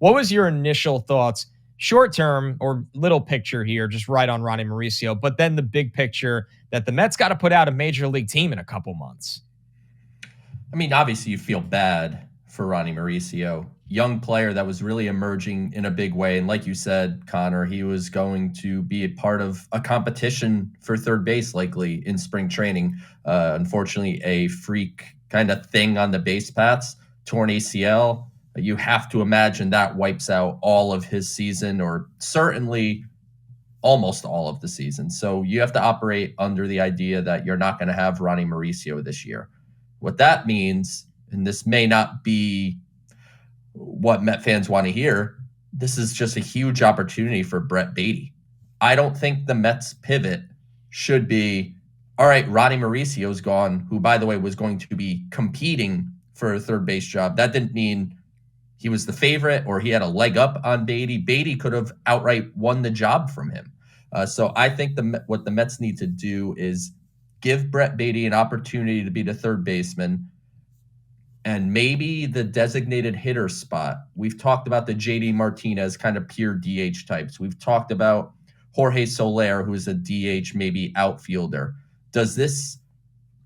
What was your initial thoughts, short term or little picture here, just right on Ronny Mauricio, but then the big picture that the Mets got to put out a major league team in a couple months? I mean, obviously, you feel bad for Ronny Mauricio, young player that was really emerging in a big way. And like you said, Connor, he was going to be a part of a competition for third base, likely in spring training. Unfortunately, a freak kind of thing on the base paths, torn ACL. You have to imagine that wipes out all of his season, or certainly almost all of the season. So you have to operate under the idea that you're not going to have Ronny Mauricio this year. What that means, and this may not be what Met fans want to hear, this is just a huge opportunity for Brett Baty. I don't think the Mets pivot should be, all right, Ronny Mauricio's gone, who, by the way, was going to be competing for a third base job. That didn't mean he was the favorite or he had a leg up on Baty. Baty could have outright won the job from him. So I think what the Mets need to do is give Brett Baty an opportunity to be the third baseman and maybe the designated hitter spot. We've talked about the JD Martinez kind of pure DH types. We've talked about Jorge Soler, who is a DH, maybe outfielder. Does this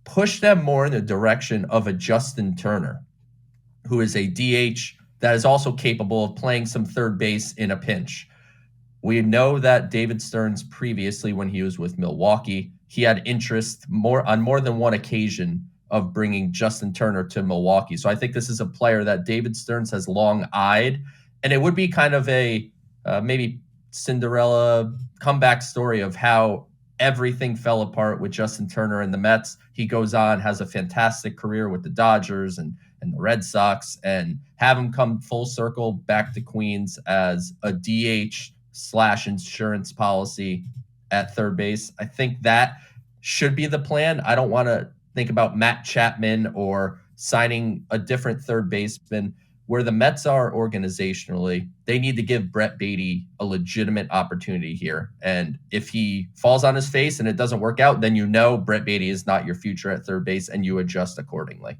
push them more in the direction of a Justin Turner, who is a DH that is also capable of playing some third base in a pinch? We know that David Stearns previously, when he was with Milwaukee, he had interest on more than one occasion of bringing Justin Turner to Milwaukee. So I think this is a player that David Stearns has long eyed, and it would be kind of a maybe Cinderella comeback story of how everything fell apart with Justin Turner and the Mets. He goes on, has a fantastic career with the Dodgers and the Red Sox, and have him come full circle back to Queens as a DH/insurance policy at third base. I think that should be the plan. I don't want to think about Matt Chapman or signing a different third baseman. Where the Mets are organizationally, they need to give Brett Baty a legitimate opportunity here. And if he falls on his face and it doesn't work out, then you know Brett Baty is not your future at third base and you adjust accordingly.